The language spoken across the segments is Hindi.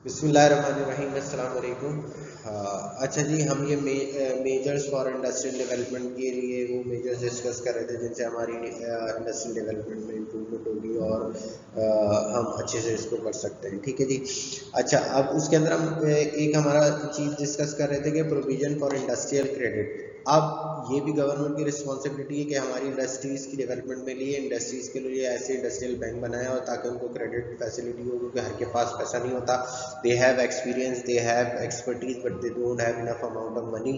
बिस्मिल्लाहिर्रहमानिर्रहीम, अस्सलाम वालेकुम। अच्छा जी, हम ये मेजर्स फॉर इंडस्ट्रियल डेवलपमेंट के लिए वो मेजर्स डिस्कस कर रहे थे जिनसे हमारी इंडस्ट्रियल डेवलपमेंट में इम्प्रूवमेंट होगी और हम अच्छे से इसको कर सकते हैं। ठीक है जी। अच्छा, अब उसके अंदर हम एक हमारा चीज़ डिस्कस कर रहे थे कि प्रोविज़न फॉर इंडस्ट्रियल क्रेडिट। अब ये भी गवर्नमेंट की रिस्पॉन्सिबिलिटी है कि हमारी इंडस्ट्रीज़ की डेवलपमेंट में लिए इंडस्ट्रीज़ के लिए ऐसे इंडस्ट्रियल बैंक बनाए और ताकि उनको क्रेडिट फैसिलिटी हो, क्योंकि हर के पास पैसा नहीं होता। they have experience, they have expertise, but they don't have enough amount of money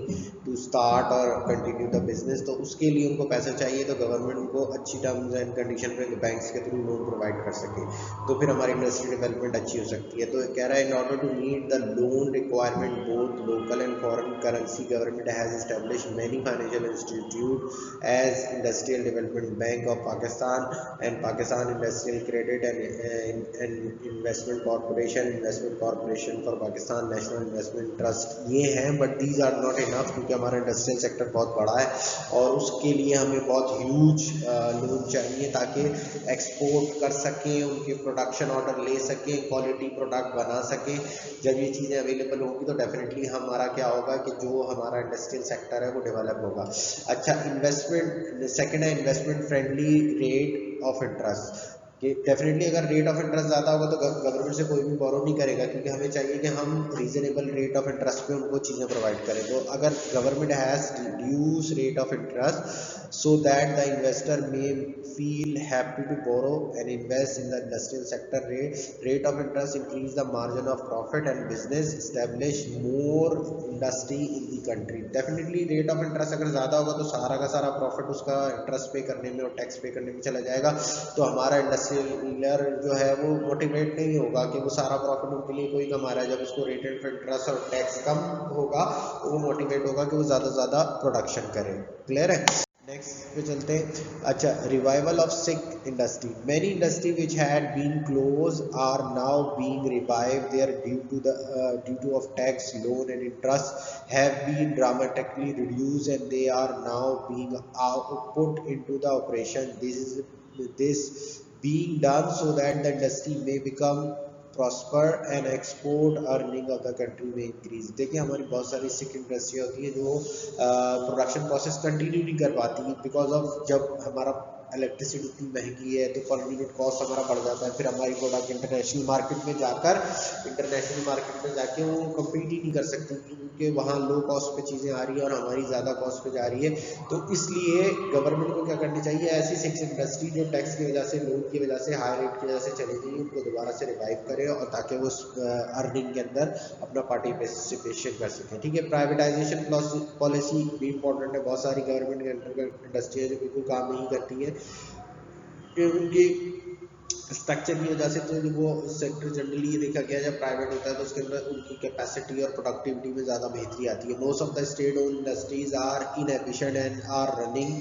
to start or continue the business। तो उसके लिए उनको पैसा चाहिए, तो गवर्नमेंट उनको अच्छी टर्म्स एंड कंडीशन पे बैंक्स के थ्रू लोन प्रोवाइड कर सके, तो फिर हमारी इंडस्ट्री डेवलपमेंट अच्छी हो सकती है। तो कह रहा है in order to meet the loan requirement both local and foreign currency, government has established many financial institute as industrial development bank of Pakistan and Pakistan industrial credit and investment corporation for Pakistan, national investment trust, ये हैं। But these are not enough, क्योंकि हमारा इंडस्ट्रियल सेक्टर बहुत बड़ा है और उसके लिए हमें बहुत ह्यूज लोन चाहिए ताकि एक्सपोर्ट कर सकें, उनके प्रोडक्शन ऑर्डर ले सकें, क्वालिटी प्रोडक्ट बना सकें। जब ये चीज़ें अवेलेबल होंगी तो डेफिनेटली हमारा क्या होगा कि जो हमारा इंडस्ट्रियल सेक्टर है वो डेवलप होगा। अच्छा, इन्वेस्टमेंट सेकेंड है investment friendly rate of interest, कि डेफिनेटली अगर रेट ऑफ इंटरेस्ट ज़्यादा होगा तो गवर्नमेंट से कोई भी बोरो नहीं करेगा, क्योंकि हमें चाहिए कि हम रीजनेबल रेट ऑफ इंटरेस्ट पे उनको चीज़ें प्रोवाइड करें। तो अगर government has reduce rate of interest so that the investor may feel happy to borrow and invest in the industrial sector, rate of interest increase the margin of profit and business establish more industry in the country. Definitely rate of interest अगर ज़्यादा होगा तो सारा का सारा प्रॉफिट उसका इंटरेस्ट पे करने में और टैक्स पे करने में चला जाएगा, तो हमारा इंडस्ट्रियल जो है वो मोटिवेट नहीं होगा कि वो सारा प्रॉफिट उनके लिए कोई कमा रहा है। जब उसको रेट ऑफ इंटरेस्ट और टैक्स कम होगा तो वो मोटिवेट होगा कि वो ज़्यादा से ज़्यादा प्रोडक्शन करे। क्लियर है? नेक्स्ट पे चलते हैं। अच्छा, revival of sick industry, many industry which had been close are now being revive there due to of tax loan and interest have been dramatically reduce and they are now being put into the operation. this being done so that the industry may become prosper and export earning of the country may increase। देखिए, हमारी बहुत सारी सिक इंडस्ट्री होती है जो प्रोडक्शन प्रोसेस कंटिन्यू नहीं कर पाती बिकॉज ऑफ, जब हमारा इलेक्ट्रिसिटी इतनी महंगी है तो पर यूनिट कॉस्ट हमारा बढ़ जाता है, फिर हमारी प्रोडक्ट इंटरनेशनल मार्केट में जाकर वो कम्पीट ही नहीं कर सकती, क्योंकि वहाँ लो कॉस्ट पे चीज़ें आ रही है और हमारी ज़्यादा कॉस्ट पे जा रही है। तो इसलिए गवर्नमेंट को क्या करनी चाहिए, ऐसी सिक्स इंडस्ट्री जो टैक्स की वजह से, लोन की वजह से, हाई रेट की वजह से चली गई, उनको दोबारा से रिवाइव करे और ताकि वो अर्निंग के अंदर अपना पार्टिसिपेशन कर सकें। ठीक है, प्राइवेटाइजेशन पॉलिसी भी इंपॉर्टेंट है। बहुत सारी गवर्नमेंट के अंडर इंडस्ट्री है जो बिल्कुल काम नहीं करती है, उनकी स्ट्रक्चर की वजह से। तो वो सेक्टर जनरली ये देखा गया जब प्राइवेट होता है तो उसके अंदर उनकी कैपेसिटी और प्रोडक्टिविटी में ज़्यादा बेहतरी आती है। Most of the state own industries are inefficient and are running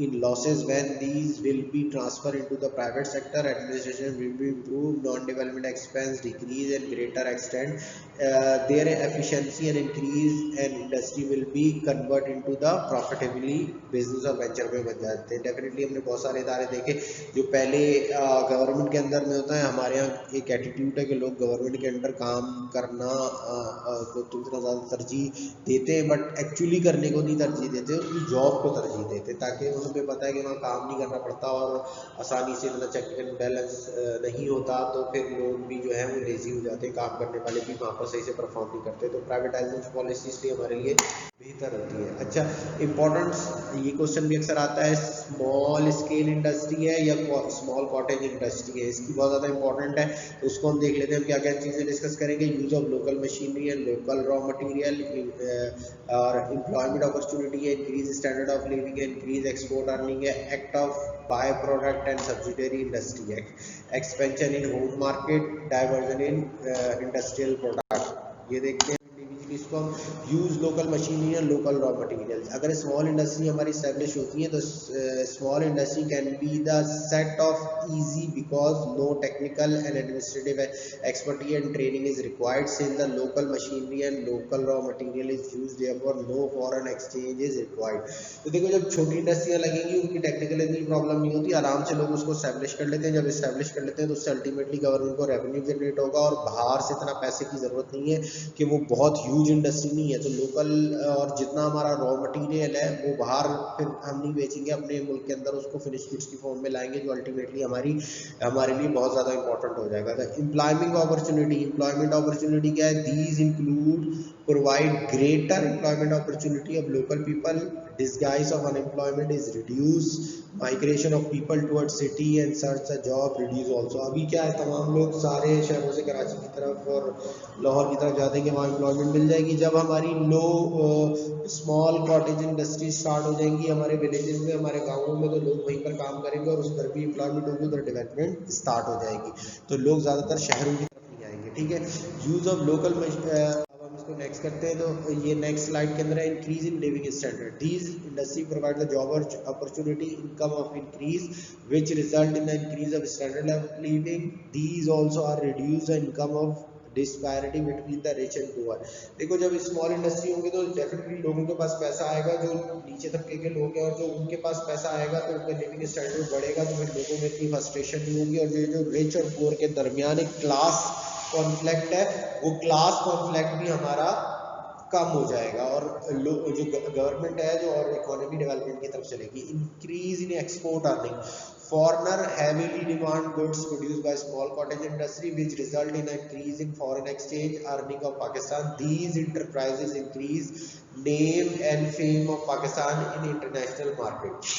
in losses। when these will be transferred into the private sector, administration will be improved, non-development expense decrease and greater extent their efficiency and increase, and industry will be convert into the profitably business और venture में बन जाते हैं। डेफिनेटली हमने बहुत सारे इदारे देखे जो पहले गवर्नमेंट के अंदर में होता है। हमारे यहाँ एक एटीट्यूड है कि लोग गवर्नमेंट के अंडर काम करना को तो इतना ज़्यादा तरजीह देते हैं, बट एक्चुअली करने को नहीं तरजीह देते, उसकी जॉब को तरजीह देते, ताकि उन्हें पता है कि वहाँ काम नहीं करना पड़ता और आसानी से इतना चेक एंड बैलेंस नहीं होता, तो फिर लोग भी जो है वो लेजी हो जाते हैं, काम करने वाले भी वहाँ पर सही से परफॉर्म नहीं करते। तो प्राइवेटाइजेशन पॉलिसी इसलिए हमारे लिए बेहतर होती है। अच्छा, इम्पोर्टेंस, ये क्वेश्चन भी अक्सर आता है, स्मॉल स्केल इंडस्ट्री है या स्मॉल कॉटेज इंडस्ट्री है, इसकी बहुत ज़्यादा इंपॉर्टेंट है। तो उसको हम देख लेते हैं, हम क्या क्या चीज़ें डिस्कस करेंगे। Use of local machinery and local raw material और एम्प्लॉयमेंट अपॉर्चुनिटी है, इंक्रीज स्टैंडर्ड ऑफ लिविंग है, इंक्रीज एक्सपोर्ट अर्निंग है, act of by product and subsidiary industry है, expansion in home market, diversion in industrial product. ये देखते हैं बेसिकली इसको हम use local machinery and local raw materials. अगर स्मॉल इंडस्ट्री हमारी स्टैब्लिश होती है तो small industry can be the set of easy because no technical and administrative expertise and training is required since the local machinery and local raw material is used, therefore no foreign exchange is required। तो देखो जब छोटी इंडस्ट्रियाँ लगेंगी उनकी टेक्निकल इतनी प्रॉब्लम नहीं होती, आराम से लोग उसको एस्टैब्लिश कर लेते हैं। जब एस्टैब्लिश कर लेते हैं तो उससे अल्टीमेटली गवर्नमेंट को रेवेन्यू जनरेट होगा और बाहर से इतना पैसे की ज़रूरत नहीं है कि वो बहुत ह्यूज इंडस्ट्री नहीं है। तो लोकल और जितना हमारा रॉ मटीरियल है वो बाहर फिर हम नहीं बेचेंगे, अपने मुल्क के अंदर उसको फिनिश गुड्स की फॉर्म में लाएंगे जो अल्टीमेटली हमारे लिए बहुत ज़्यादा इंपॉर्टेंट हो जाएगा। द एम्प्लॉयमेंट अपॉर्चुनिटी क्या है? These include provide greater employment opportunity of local people, disguise of unemployment is reduced, migration of people towards city and search a job reduce also। अभी क्या है, तमाम लोग सारे शहरों से कराची की तरफ और लाहौर की तरफ जाते हैं कि वहाँ एम्प्लॉयमेंट मिल जाएगी। जब हमारी लो स्मॉल कॉटेज इंडस्ट्री स्टार्ट हो जाएंगी हमारे विलेजेस में, हमारे गाँवों में, तो लोग वहीं पर काम करेंगे और उस पर भी एम्प्लॉयमेंट होगी, उधर डेवलपमेंट स्टार्ट हो जाएगी। तो लोग ज़्यादातर शहरों की तरफ नहीं आएंगे। ठीक है, यूज़ ऑफ लोकल इसको नेक्स्ट करते हैं। तो ये नेक्स्ट स्लाइड के अंदर है increase in living standard. These industry provide the job opportunity, income of increase which result in the increase of standard of living. These also are reduce the income of disparity between the rich and poor. देखो जब स्मॉल इंडस्ट्री होंगी तो डेफिनेटली लोगों के पास पैसा आएगा, जो नीचे तबके के लोग हैं, और जो उनके पास पैसा आएगा तो उनका लिविंग स्टैंडर्ड बढ़ेगा, तो फिर लोगों में इतनी फ्रस्ट्रेशन नहीं होगी। और जो रिच और पुअर के दरमियान एक क्लास कॉन्फ्लिक्ट है, वो क्लास कॉन्फ्लिक्ट भी हमारा कम हो जाएगा और जो गवर्नमेंट है जो और इकोनॉमी डेवलपमेंट की तरफ चलेगी। Increase in export earning, foreigner heavily demand goods produced by small cottage industry which result in increase in foreign exchange earning of Pakistan. These enterprises increase name and fame of Pakistan in international market.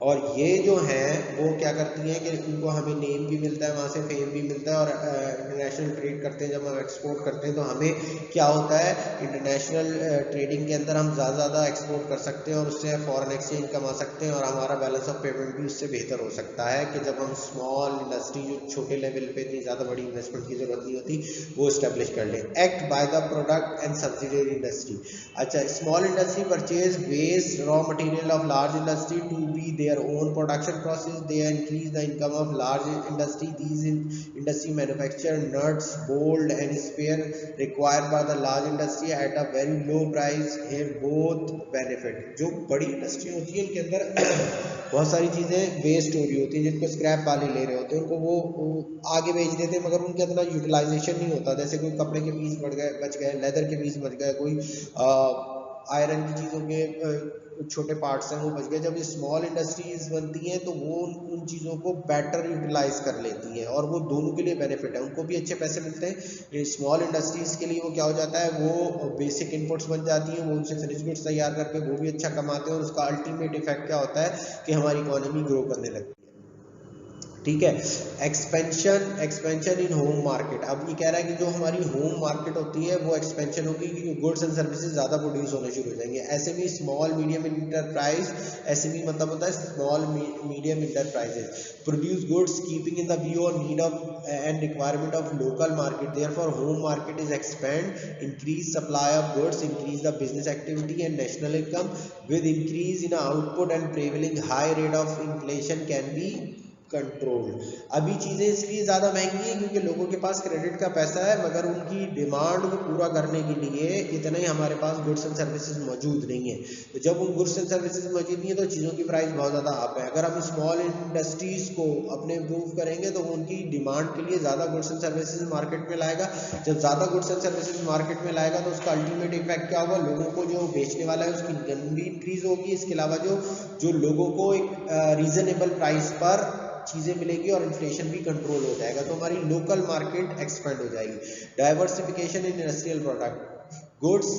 और ये जो हैं वो क्या करती हैं कि उनको हमें नेम भी मिलता है, वहाँ से फेम भी मिलता है, और इंटरनेशनल ट्रेड करते हैं। जब हम एक्सपोर्ट करते हैं तो हमें क्या होता है, इंटरनेशनल ट्रेडिंग के अंदर हम ज़्यादा एक्सपोर्ट कर सकते हैं और उससे फॉरेन एक्सचेंज कमा सकते हैं, और हमारा बैलेंस ऑफ पेमेंट भी उससे बेहतर हो सकता है कि जब हम स्मॉल इंडस्ट्री जो छोटे लेवल पे इतनी ज़्यादा बड़ी इन्वेस्टमेंट की ज़रूरत नहीं होती वो इस्टेब्लिश कर लें। Act by the product and subsidiary industry. अच्छा, small industry purchase waste raw material of large industry to be their own production process, they increase the income of large industry. These industry manufacture nuts, bolt and spare required by the large industry at a very low price. Here both benefit। जो बड़ी इंडस्ट्री होती है इनके अंदर बहुत सारी चीज़ें वेस्ट हो रही होती हैं जिनको स्क्रैप वाले ले रहे होते हैं, उनको वो आगे बेच देते हैं, मगर उनके अंदर यूटिलाइजेशन नहीं होता। जैसे कोई कपड़े के पीस बच गए, लेदर के पीस बच गए, कोई आयरन की चीज़ों के छोटे पार्ट्स हैं वो बच गए। जब ये स्मॉल इंडस्ट्रीज बनती हैं तो वो उन चीज़ों को बेटर यूटिलाइज कर लेती हैं और वो दोनों के लिए बेनिफिट है, उनको भी अच्छे पैसे मिलते हैं। स्मॉल इंडस्ट्रीज़ के लिए वो क्या हो जाता है, वो बेसिक इनपुट्स बन जाती हैं, वो उनसे फिनिश गुड्स तैयार करके वो भी अच्छा कमाते हैं, और उसका अल्टीमेट इफेक्ट क्या होता है कि हमारी इकोनॉमी ग्रो करने लगती है। ठीक है, एक्सपेंशन इन होम मार्केट। अब ये कह रहा है कि जो हमारी होम मार्केट होती है वो एक्सपेंशन होगी क्योंकि गुड्स एंड सर्विसेज ज़्यादा प्रोड्यूस होने शुरू हो जाएंगे। SME small medium enterprise, SME मतलब होता है small medium enterprises, produce goods keeping in the view और need of and requirement of local market, therefore home market is expand, increase supply of goods, increase the business activity and national income with increase in output and prevailing high rate of inflation can be control. अभी चीज़ें इसलिए ज़्यादा महंगी हैं क्योंकि लोगों के पास क्रेडिट का पैसा है, मगर उनकी डिमांड को पूरा करने के लिए इतना ही हमारे पास गुड्स एंड सर्विसेज मौजूद नहीं है। तो जब उन गुड्स एंड सर्विसेज मौजूद नहीं है तो चीज़ों की प्राइस बहुत ज़्यादा अप है। अगर हम स्मॉल इंडस्ट्रीज़ को अपने इम्प्रूव करेंगे तो उनकी डिमांड के लिए ज़्यादा गुड्स एंड सर्विसेज मार्केट में लाएगा। जब ज़्यादा गुड्स एंड सर्विसेज मार्केट में लाएगा तो उसका अल्टीमेट इफेक्ट क्या होगा, लोगों को जो बेचने वाला है उसकी इनकम भी इंक्रीज होगी। इसके अलावा जो लोगों को एक रीजनेबल प्राइस पर चीज़ें मिलेंगी और इन्फ्लेशन भी कंट्रोल हो जाएगा, तो हमारी लोकल मार्केट एक्सपेंड हो जाएगी। Diversification in industrial product, goods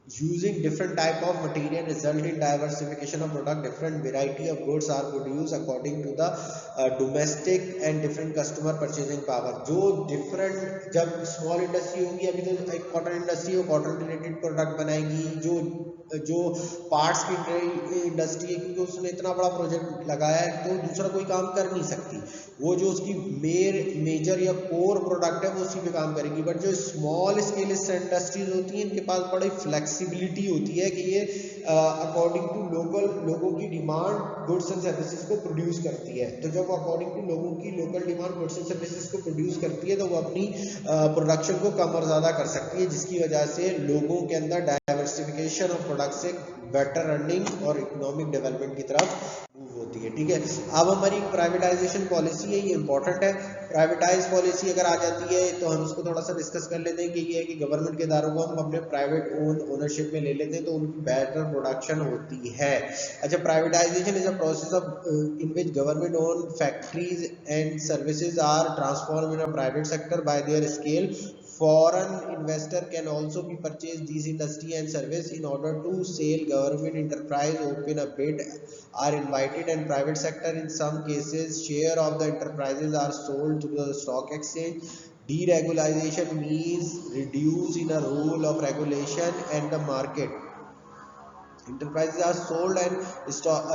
using different type of material result in diversification of product, different variety of goods are produced according to the domestic and different customer purchasing power. जो डिफरेंट, जब स्मॉल इंडस्ट्री होगी, अभी तो एक कॉटन इंडस्ट्री हो, कॉटन रिलेटेड प्रोडक्ट बनाएगी, जो पार्ट्स की इंडस्ट्री है, क्योंकि उसने इतना बड़ा प्रोजेक्ट लगाया है तो दूसरा कोई काम कर नहीं सकती, वो जो उसकी मेजर या कोर प्रोडक्ट है वो उसी पे काम करेगी। बट जो स्मॉल स्केल इंडस्ट्रीज होती हैं, इनके पास बड़ी फ्लेक्सिबिलिटी होती है कि ये अकॉर्डिंग टू लोगों की डिमांड गुड्स एंड सर्विसेज को प्रोड्यूस करती है। तो जब अकॉर्डिंग टू लोगों की local demand goods and services को प्रोड्यूस करती है तो वो अपनी प्रोडक्शन को कम और ज़्यादा कर सकती है, जिसकी वजह से लोगों के अंदर डाइवर्सिफिकेशन ऑफ प्रोडक्ट से बेटर अर्निंग और इकोनॉमिक डेवलपमेंट की तरफ मूव होती है। ठीक है, अब हमारी प्राइवेटाइजेशन पॉलिसी है, ये इंपॉर्टेंट है। प्राइवेटाइज पॉलिसी अगर आ जाती है तो हम इसको थोड़ा सा डिस्कस कर लेते हैं कि ये है कि गवर्नमेंट के इदारों को हम अपने प्राइवेट ओनरशिप में ले लेते हैं तो उनकी बेटर प्रोडक्शन होती है। अच्छा, privatization is a process of in which government own factories and services are transform in a private sector by their scale. Foreign investor can also be purchased these industry and service in order to sell. Government enterprise open a bid are invited and private sector in some cases share of the enterprises are sold through the stock exchange. Deregulation means reduce in a role of regulation and the market. Enterprises are sold and stock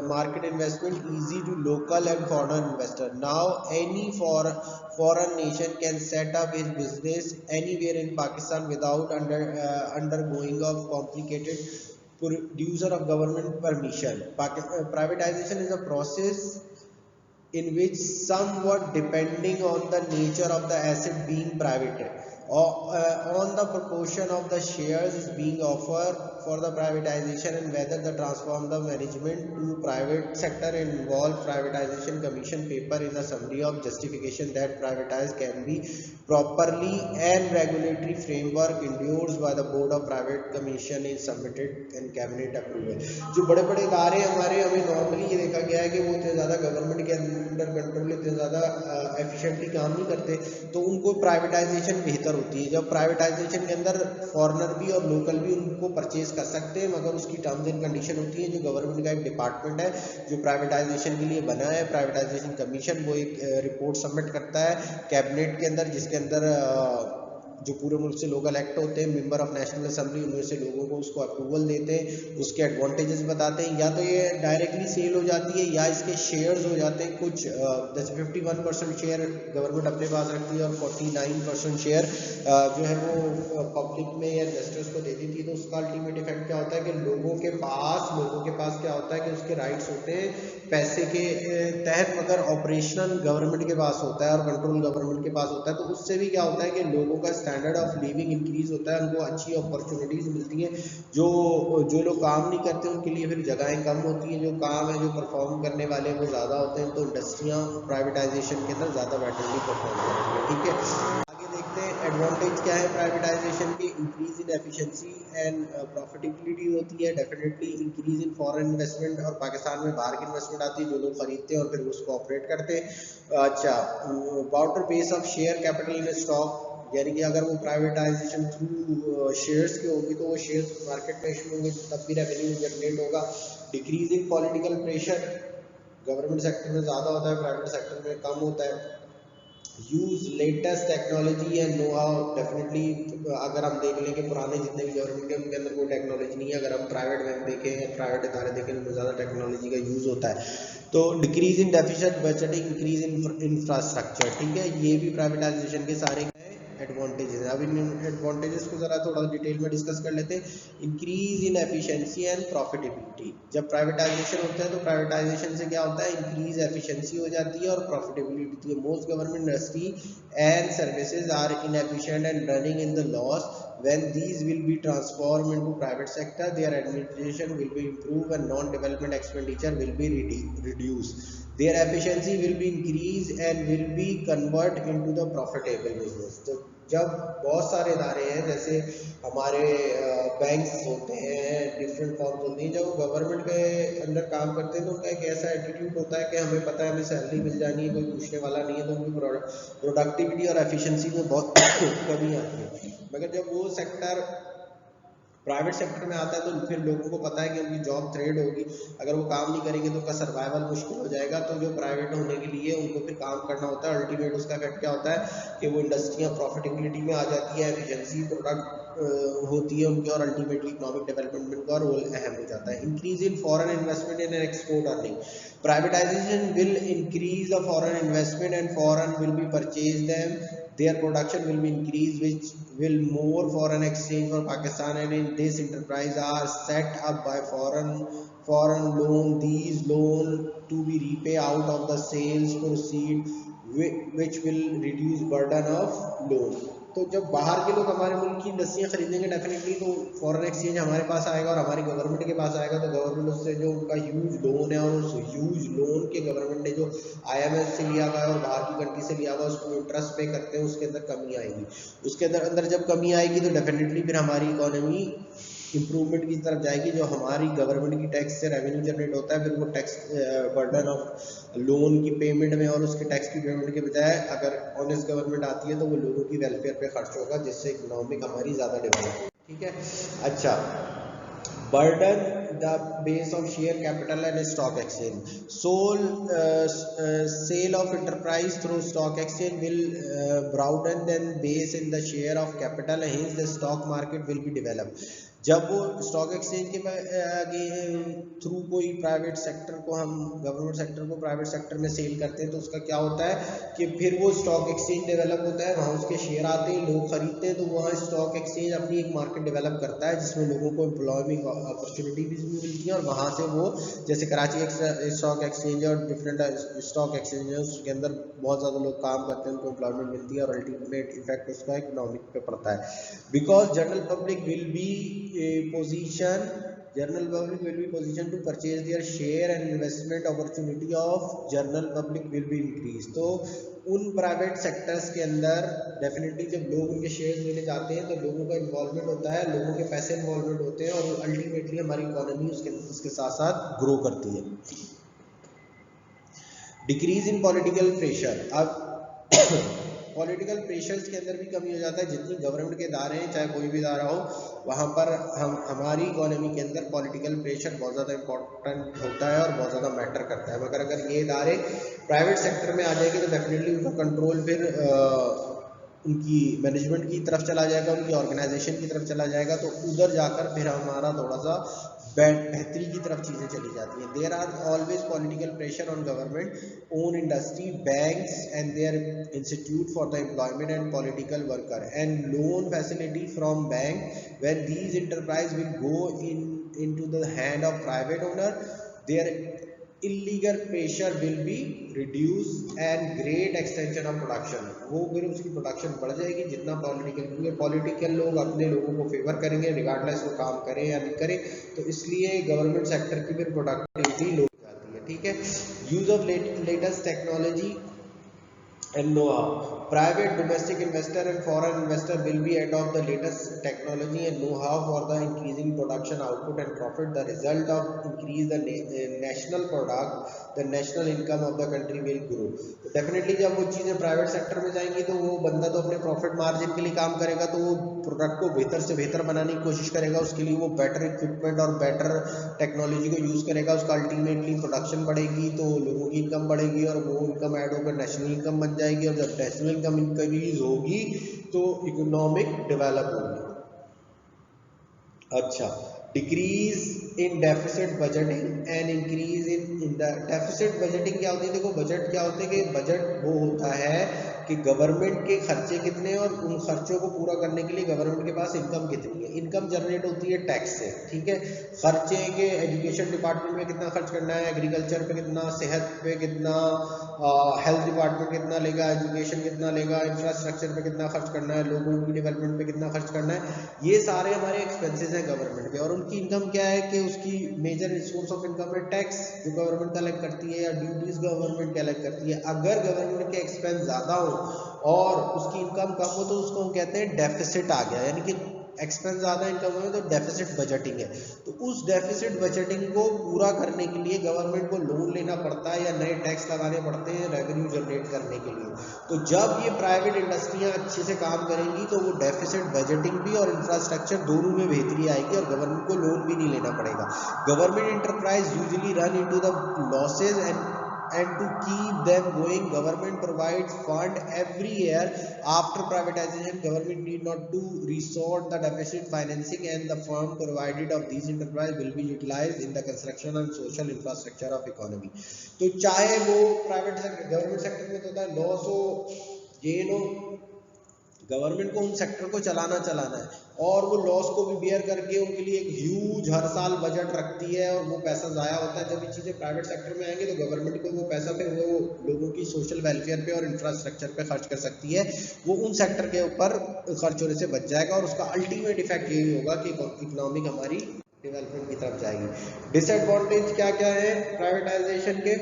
market investment easy to local and foreign investor. Now any foreign nation can set up his business anywhere in Pakistan without undergoing of complicated producer of government permission. Privatization is a process in which, somewhat depending on the nature of the asset being private or on the proportion of the shares is being offered for the privatization and whether the transform the management to private sector involve privatization commission paper is a summary of justification that privatized can be properly and regulatory framework endorsed by the board of private commission is submitted and cabinet approval। जो बड़े बड़े इदारे हमारे, हमें नॉर्मली ये देखा गया है कि वो इतने ज़्यादा गवर्नमेंट के अंडर कंट्रोल, इतने ज़्यादा एफिशिएंटली काम नहीं करते, तो उनको प्राइवेटाइजेशन बेहतर होती है। जब प्राइवेटाइजेशन के अंदर फॉरेनर भी और लोकल भी उनको परचेज कर सकते हैं, मगर उसकी टर्म्स एंड कंडीशन होती है। जो गवर्नमेंट का एक डिपार्टमेंट है जो प्राइवेटाइजेशन के लिए बना है, प्राइवेटाइजेशन कमीशन, वो एक रिपोर्ट सबमिट करता है कैबिनेट के अंदर, जिसके अंदर जो पूरे मुल्क से लोकल एक्ट होते हैं, मेंबर ऑफ नेशनल असेंबली, उनमें से लोगों को उसको अप्रूवल देते हैं, उसके एडवांटेजेस बताते हैं। या तो ये डायरेक्टली सेल हो जाती है या इसके शेयर्स हो जाते हैं। कुछ जैसे 51% शेयर गवर्नमेंट अपने पास रखती है और 49% शेयर जो है वो पब्लिक में या इन्वेस्टर्स को दे देती है। तो उसका अल्टीमेट इफेक्ट क्या होता है कि लोगों के पास क्या होता है कि उसके राइट्स होते हैं पैसे के तहत, मगर ऑपरेशनल गवर्नमेंट के पास होता है और कंट्रोल गवर्नमेंट के पास होता है। तो उससे भी क्या होता है कि लोगों का स्टैंडर्ड ऑफ लिविंग इंक्रीज होता है, उनको अच्छी अपॉर्चुनिटीज मिलती हैं। जो लोग काम नहीं करते उनके लिए फिर जगहें कम होती हैं, जो काम है, जो परफॉर्म करने वाले हैं वो ज़्यादा होते हैं। तो इंडस्ट्रियाँ प्राइवेटाइजेशन के अंदर ज़्यादा बेटरली परफॉर्म करेंगे। ठीक है, आगे देखते हैं एडवांटेज क्या है प्राइवेटाइजेशन की। Increase in efficiency and profitability होती है, definitely increase in foreign investment, और पाकिस्तान में बाहर की इन्वेस्टमेंट आती है, जो लोग खरीदते हैं और फिर उसको ऑपरेट करते हैं। अच्छा, barter base of share capital in stock, यानी कि अगर वो प्राइवेटाइजेशन थ्रू शेयर्स के होगी तो वो शेयर्स मार्केट में इशू होंगे, तब भी रेवेन्यू जनरेट होगा। Decrease in political pressure, government sector में ज़्यादा होता है, प्राइवेट सेक्टर में कम होता है। Use latest technology and know how, definitely अगर हम देख लें कि पुराने जितने भी गवर्नमेंट के उनके अंदर कोई टेक्नोलॉजी नहीं है। अगर हम प्राइवेट बैंक देखें या प्राइवेट इदारे देखें, उनमें ज़्यादा टेक्नोलॉजी का यूज़ होता है। तो decrease in deficit budgeting, increase in infrastructure, ठीक है, ये भी प्राइवेटाइजेशन के सारे एडवांटेजेस हैं। अब इन एडवांटेजेस को ज़रा थोड़ा डिटेल में डिस्कस कर लेते हैं। Increase in efficiency and profitability, जब प्राइवेटाइजेशन होता है तो प्राइवेटाइजेशन से क्या होता है, इंक्रीज एफिशिएंसी हो जाती है और profitability. Most government industry and services are inefficient and running in the loss. When these will be transformed into private sector, their administration will be improved and non-development expenditure will be reduced. Their efficiency will be increased and will be convert into the profitable business. तो जब बहुत सारे इदारे हैं, जैसे हमारे बैंक्स होते हैं, डिफरेंट फॉर्म्स होती हैं, जब गवर्नमेंट के अंदर काम करते हैं तो उनका एक ऐसा एटीट्यूड होता है कि हमें पता है हमें सैलरी मिल जानी है, कोई पूछने वाला नहीं है, तो उनकी प्रोडक्टिविटी और एफिशिएंसी में बहुत कमी आती है। मगर जब वो सेक्टर प्राइवेट सेक्टर में आता है तो फिर लोगों को पता है कि उनकी जॉब थ्रेड होगी, अगर वो काम नहीं करेंगे तो उनका सर्वाइवल मुश्किल हो जाएगा। तो जो प्राइवेट होने के लिए उनको फिर काम करना होता है। अल्टीमेट उसका इफेक्ट क्या होता है कि वो इंडस्ट्रियाँ प्रॉफिटेबिलिटी में आ जाती है, एफिशिएंसी प्रोडक्ट होती है उनकी, और अल्टीमेटली इकोनॉमिक डेवलपमेंट में उनका रोल अहम हो जाता है। Increase in foreign investment in export earning, privatisation will increase the foreign investment and foreign will be purchase them, their production will be increased, which will more foreign exchange for Pakistan, and in this enterprise are set up by foreign loan, these loan to be repay out of the sales proceed, which will reduce burden of loan। तो जब बाहर के लोग हमारे मुल्क की इंडस्ट्रियाँ खरीदेंगे डेफिनेटली, तो फॉरेन एक्सचेंज हमारे पास आएगा और हमारी गवर्नमेंट के पास आएगा, तो गवर्नमेंट उससे जो उनका ह्यूज लोन है, और उस ह्यूज लोन के गवर्नमेंट ने जो IMF से लिया हुआ है और बाहर की कंट्री से लिया हुआ उसको इंटरेस्ट पे करते हैं, उसके अंदर कमी आएगी। उसके अंदर जब कमी आएगी तो डेफिनेटली फिर हमारी इकोनॉमी इम्प्रूवमेंट की तरफ जाएगी। जो हमारी गवर्नमेंट की टैक्स से रेवेन्यू जनरेट होता है, फिर वो टैक्स बर्डन ऑफ लोन की पेमेंट में और उसके टैक्स की पेमेंट के बजाय अगर ऑनेस्ट गवर्नमेंट आती है तो वो लोगों की वेलफेयर पे खर्च होगा, जिससे इकोनॉमिक हमारी ज़्यादा डेवलप होगी। ठीक है। अच्छा, burden the base of share capital and stock exchange, sale of enterprise through stock exchange will broaden then base in the share of capital, hence the stock market will be developed। जब वो स्टॉक एक्सचेंज के थ्रू कोई प्राइवेट सेक्टर को, हम गवर्नमेंट सेक्टर को प्राइवेट सेक्टर में सेल करते हैं, तो उसका क्या होता है कि फिर वो स्टॉक एक्सचेंज डेवलप होता है, वहाँ उसके शेयर आते हैं, लोग खरीदते हैं, तो वहाँ स्टॉक एक्सचेंज अपनी एक मार्केट डेवलप करता है जिसमें लोगों को एम्प्लॉयमेंट अपॉर्चुनिटी भी मिलती है, और वहाँ से वो, जैसे कराची स्टॉक एक्सचेंज और डिफरेंट स्टॉक एक्सचेंज है, उसके अंदर बहुत ज़्यादा लोग काम करते हैं, उनको एम्प्लॉयमेंट मिलती है, और अल्टीमेट इफेक्ट उसका इकोनॉमिक पे पड़ता है। Because general public will be general public will be positioned to purchase their share and investment opportunity of general public will be increased। तो उन प्राइवेट सेक्टर्स के अंदर डेफिनेटली जब लोग उनके शेयर्स लेने जाते हैं तो लोगों का इन्वॉल्वमेंट होता है, लोगों के पैसे इन्वॉल्वमेंट होते हैं, और अल्टीमेटली हमारी इकोनॉमी उसके साथ साथ ग्रो करती है। डिक्रीज इन पॉलिटिकल प्रेशर, अब पॉलिटिकल प्रेशर्स के अंदर भी कमी हो जाता है। जितनी गवर्नमेंट के इदारे हैं, चाहे कोई भी इदारा हो, वहाँ पर हमारी इकोनॉमी के अंदर पॉलिटिकल प्रेशर बहुत ज़्यादा इंपॉर्टेंट होता है और बहुत ज़्यादा मैटर करता है। मगर अगर ये इदारे प्राइवेट सेक्टर में आ जाएंगे तो डेफिनेटली उनका कंट्रोल फिर उनकी मैनेजमेंट की तरफ चला जाएगा, उनकी ऑर्गेनाइजेशन की तरफ चला जाएगा, तो उधर जाकर फिर हमारा थोड़ा सा बेहतरी की तरफ चीज़ें चली जाती हैं। There are always political pressure on government, own industry, banks and their institute for the employment and political worker and loan facility from bank. When these enterprise will go into the hand of private owner, their illegal pressure will be reduced and great extension of production। वो फिर उसकी प्रोडक्शन बढ़ जाएगी जितना पॉलिटिकल लोग अपने लोगों को फेवर करेंगे, रिगार्डलेस वो काम करें या नहीं करें, तो इसलिए गवर्नमेंट सेक्टर की फिर प्रोडक्टिविटी लो जाती है। ठीक है। Use of latest technology and know-how, private domestic investor and foreign investor will be adopt the latest technology and know-how for the increasing production output and profit। The result of increase the national product, the national income of the country will grow। तो डेफिनेटली जब वो चीज़ें प्राइवेट सेक्टर में जाएंगी तो वो बंदा तो अपने प्रॉफिट मार्जिन के लिए काम करेगा, तो वो प्रोडक्ट को बेहतर से बेहतर बनाने की कोशिश करेगा, उसके लिए वो बेटर इक्विपमेंट और बेटर टेक्नोलॉजी को यूज़ करेगा, उसका अल्टीमेटली प्रोडक्शन बढ़ेगी तो लोगों की इनकम बढ़ेगी, और वो इनकम ऐड होकर नेशनल इनकम बन जाएगी, और जब नेशनल इनकम इंक्रीज होगी तो इकोनॉमिक डेवलप होगी। अच्छा, decrease in deficit budgeting and increase in the deficit budgeting क्या होती है? देखो, बजट क्या होते हैं कि बजट वो होता है कि गवर्नमेंट के खर्चे कितने हैं और उन खर्चों को पूरा करने के लिए गवर्नमेंट के पास इनकम कितनी है। इनकम जनरेट होती है टैक्स से, ठीक है। खर्चे के एजुकेशन डिपार्टमेंट में कितना खर्च करना है, एग्रीकल्चर पे कितना, सेहत पे कितना, हेल्थ डिपार्टमेंट कितना लेगा, एजुकेशन कितना लेगा, इंफ्रास्ट्रक्चर पे कितना खर्च करना है, लोगों की डेवलपमेंट पे कितना खर्च करना है, ये सारे हमारे एक्सपेंसेस हैं गवर्नमेंट के। और उनकी इनकम क्या है कि उसकी मेजर सोर्स ऑफ इनकम है टैक्स जो गवर्नमेंट कलेक्ट करती है, या ड्यूटीज गवर्नमेंट कलेक्ट करती है। अगर गवर्नमेंट के एक्सपेंस ज़्यादा हो और उसकी इनकम कम हो तो उसको हम कहते हैं डेफिसिट आ गया, यानी कि एक्सपेंस ज़्यादा इनकम हो तो डेफिसिट बजटिंग है। तो उस डेफिसिट बजटिंग को पूरा करने के लिए गवर्नमेंट को लोन लेना पड़ता है या नए टैक्स लगाने पड़ते हैं रेवेन्यू जनरेट करने के लिए। तो जब ये प्राइवेट इंडस्ट्रियां अच्छे से काम करेंगी तो वो डेफिसिट बजटिंग भी और इंफ्रास्ट्रक्चर दोनों में बेहतरी आएगी और गवर्नमेंट को लोन भी नहीं लेना पड़ेगा। Government enterprise usually run into the losses and to keep them going, government provides fund every year. After privatization, government need not to resort the deficit financing, and the fund provided of these enterprise will be utilized in the construction and social infrastructure of economy. तो चाहे वो प्राइवेट सेक्टर गवर्नमेंट सेक्टर में तो होता है लॉस हो गेन हो, गवर्नमेंट को उन सेक्टर को चलाना है और वो लॉस को भी बेयर करके उनके लिए एक ह्यूज हर साल बजट रखती है और वो पैसा ज़ाया होता है। जब ये चीज़ें प्राइवेट सेक्टर में आएंगे तो गवर्नमेंट को वो पैसा फिर वो लोगों की सोशल वेलफेयर पे और इंफ्रास्ट्रक्चर पे खर्च कर सकती है, वो उन सेक्टर के ऊपर खर्च होने से बच जाएगा और उसका अल्टीमेट इफेक्ट यही होगा कि इकोनॉमिक हमारी डेवलपमेंट की तरफ जाएगी। डिसएडवांटेज क्या क्या है प्राइवेटाइजेशन के?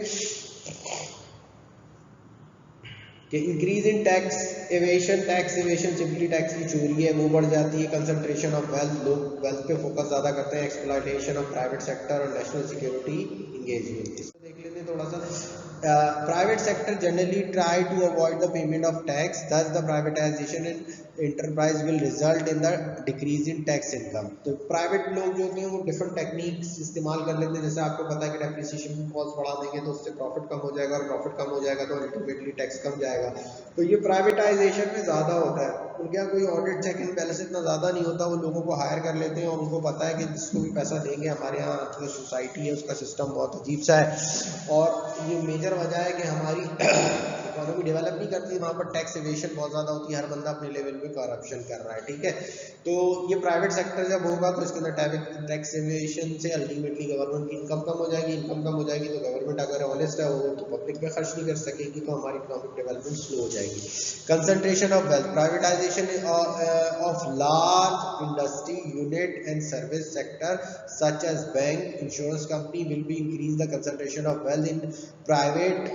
Increase in tax evasion simply tax की चोरी है वो बढ़ जाती है। कंसंट्रेशन ऑफ वेल्थ, लोग वेल्थ पे फोकस ज़्यादा करते हैं। एक्सप्लॉयटेशन ऑफ प्राइवेट सेक्टर और नेशनल सिक्योरिटी इंगेजमेंट, इसको देख लेते हैं थोड़ा सा। Private sector generally try to avoid the payment of tax, thus the privatization and enterprise will result in the decrease in tax income। तो प्राइवेट लोग जो होते हैं वो डिफरेंट टेक्निक्स इस्तेमाल कर लेते हैं, जैसे आपको पता है कि डेप्रिसिएशन कॉस्ट बढ़ा देंगे तो उससे प्रॉफिट कम हो जाएगा और प्रॉफिट कम हो जाएगा तो अल्टीमेटली टैक्स कम जाएगा। तो ये प्राइवेटाइजेशन में ज़्यादा होता है। उनके यहाँ कोई ऑडिट चेक एंड बैलेंस इतना ज़्यादा नहीं होता, वो लोगों को हायर कर लेते हैं और उनको पता है कि जिसको भी पैसा देंगे, हमारे यहाँ जो सोसाइटी है उसका सिस्टम बहुत अजीब सा है और ये मेजर वजह है कि हमारी इकोनॉमी डेवलप नहीं करती, वहाँ पर टैक्स एवेशन बहुत ज़्यादा होती है, हर बंदा अपने लेवल पे करप्शन कर रहा है, ठीक है। तो ये प्राइवेट सेक्टर जब होगा तो इसके अंदर टैक्स एवेशन से अल्टीमेटली गवर्नमेंट की इनकम कम हो जाएगी, इनकम कम हो जाएगी तो गवर्नमेंट अगर ऑनेस्ट है वो तो पब्लिक पे खर्च नहीं कर सकेगी, तो हमारी इकोनॉमिक डेवलपमेंट स्लो हो जाएगी। Concentration of wealth, privatization of large industry unit and service sector such as bank, insurance company will be increase the concentration of wealth in private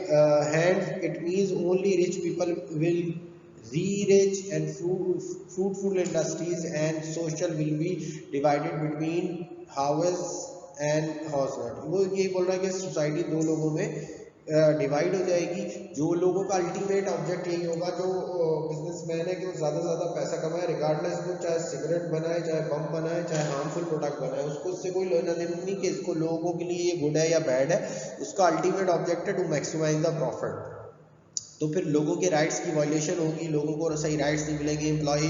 hands. It means only rich people will re-rich and fruitful industries and social will be divided between house and household। वो ये बोल रहा है कि सोसाइटी दो लोगों में डिवाइड हो जाएगी। जो लोगों का अल्टीमेट ऑब्जेक्ट यही होगा, जो बिजनेसमैन है कि वो ज़्यादा से ज़्यादा पैसा कमाए, रिगार्डलेस वो चाहे सिगरेट बनाए, चाहे बम बनाए, चाहे हार्मफुल प्रोडक्ट बनाए, उसको उससे कोई लेना देना नहीं कि इसको लोगों के लिए ये गुड है या बैड है। उसका अल्टीमेट ऑब्जेक्ट है टू मैक्सिमाइज द प्रॉफिट। तो फिर लोगों के राइट्स की वायलेशन होगी, लोगों को सही राइट्स नहीं मिलेंगे, एम्प्लॉई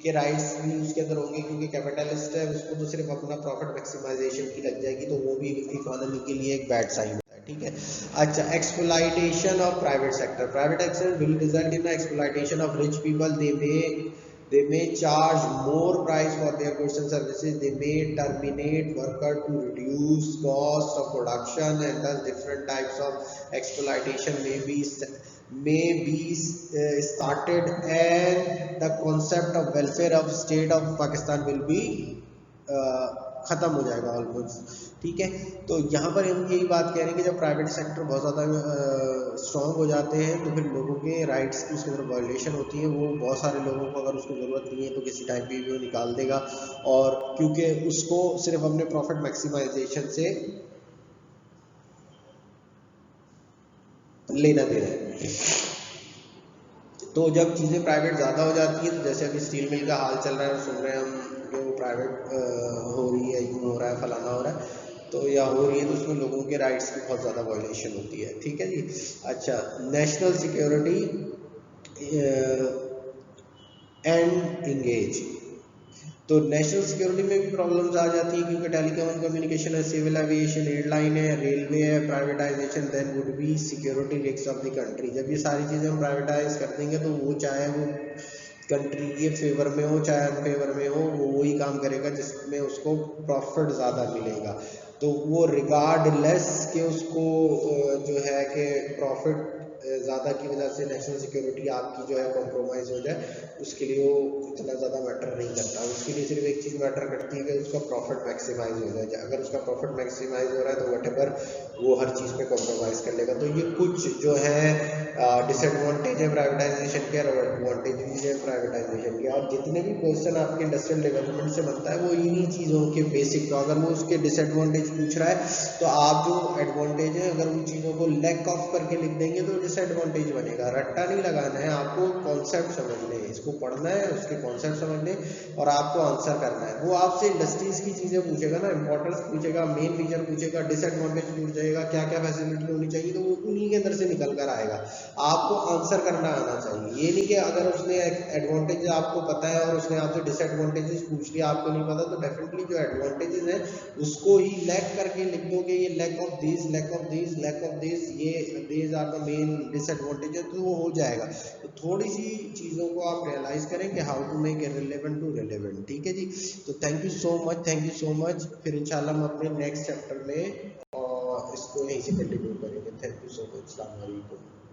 के राइट्स भी उसके अंदर होंगे क्योंकि कैपिटलिस्ट है, उसको तो सिर्फ अपना प्रॉफिट मैक्सिमाइजेशन की लग जाएगी, तो वो भी इकोनॉमी के लिए एक बैड साइन होता है, ठीक है। अच्छा, exploitation of private sector, private sector will result in exploitation of rich people. They may charge more price for their goods and services. They may terminate worker to reduce cost of production, and thus different types of exploitation may be started, and the concept of welfare of state of Pakistan will be ख़त्म हो जाएगा ऑलमोस्ट, ठीक है। तो यहाँ पर हम यही बात कह रहे हैं कि जब प्राइवेट सेक्टर बहुत ज़्यादा स्ट्रॉन्ग हो जाते हैं तो फिर लोगों के राइट्स की उसके अंदर वायलेशन होती है। वो बहुत सारे लोगों को अगर उसको ज़रूरत नहीं है तो किसी टाइम पे भी वो निकाल देगा, और क्योंकि उसको सिर्फ अपने प्रॉफिट मैक्सिमाइजेशन से लेना देना है। तो जब चीज़ें प्राइवेट ज़्यादा हो जाती है, तो जैसे अभी स्टील मिल का हाल चल रहा है, सुन रहे हैं हम कि वो प्राइवेट हो रही है, यूँ हो रहा है, फलाना हो रहा है, तो या हो रही है, तो उसमें लोगों के राइट्स की बहुत ज़्यादा वायलेशन होती है, ठीक है जी। अच्छा, नेशनल सिक्योरिटी एंड इंगेज, तो नेशनल सिक्योरिटी में भी प्रॉब्लम्स आ जाती है क्योंकि टेलीकॉम एंड कम्युनिकेशन है, सिविल एविएशन, एयरलाइन है, रेलवे है। Privatization then would be security risk of the country. जब ये सारी चीज़ें हम प्राइवेटाइज कर देंगे तो वो चाहे वो कंट्री के फेवर में हो चाहे अनफेवर में हो, वो वही काम करेगा जिसमें उसको प्रॉफिट ज़्यादा मिलेगा। तो वो रिगार्डलेस कि उसको जो है कि प्रॉफिट ज़्यादा की वजह से नेशनल सिक्योरिटी आपकी जो है कॉम्प्रोमाइज़ हो जाए, उसके लिए वो इतना ज़्यादा मैटर नहीं करता। उसके लिए सिर्फ एक चीज़ मैटर करती है कि उसका प्रॉफिट मैक्सिमाइज हो जाए। अगर उसका प्रॉफिट मैक्सिमाइज हो रहा है तो वटेवर वो हर चीज़ पे कॉम्प्रोमाइज़ कर लेगा। तो ये कुछ जो है डिसएडवांटेज है प्राइवेटाइजेशन के और एडवांटेज भी है प्राइवेटाइजेशन के। और जितने भी क्वेश्चन आपके इंडस्ट्रियल डेवलपमेंट से बनता है वो इन्हीं चीज़ों के बेसिक, तो अगर वो उसके डिसएडवांटेज पूछ रहा है तो आप जो एडवांटेज है अगर उन चीज़ों को लैक ऑफ करके लिख देंगे तो डिसएडवांटेज डिसएडवांटेज बनेगा। रट्टा नहीं लगाना है, आपको कॉन्सेप्ट समझने हैं, इसको पढ़ना है, उसके कॉन्सेप्ट समझने और आपको आंसर करना है। वो आपसे इंडस्ट्रीज की चीज़ें पूछेगा ना, इंपॉर्टेंस पूछेगा, मेन फीचर पूछेगा, डिसएडवांटेज पूछेगा, क्या क्या फैसिलिटी होनी चाहिए, तो वो उन्हीं के अंदर से निकल कर आएगा। आपको आंसर करना आना चाहिए। ये नहीं कि अगर उसने एडवांटेज आपको पता है और उसने आपसे डिसएडवांटेजेस पूछ लिया, आपको नहीं पता, तो डेफिनेटली जो एडवांटेजेस है उसको ही लैक करके लिख दोगे, ये lack of this, lack of this, lack of this, ये these are the main disadvantages, तो वो हो जाएगा। तो थोड़ी सी चीज़ों को आप रियलाइज करें कि how to make irrelevant to relevant. ठीक है जी, तो thank you so much, thank you so much. फिर इंशाल्लाह हम अपने नेक्स्ट चैप्टर में इसको यहीं से कंटिन्यू करेंगे। Thank you so much. अस्सलाम वालेकुम।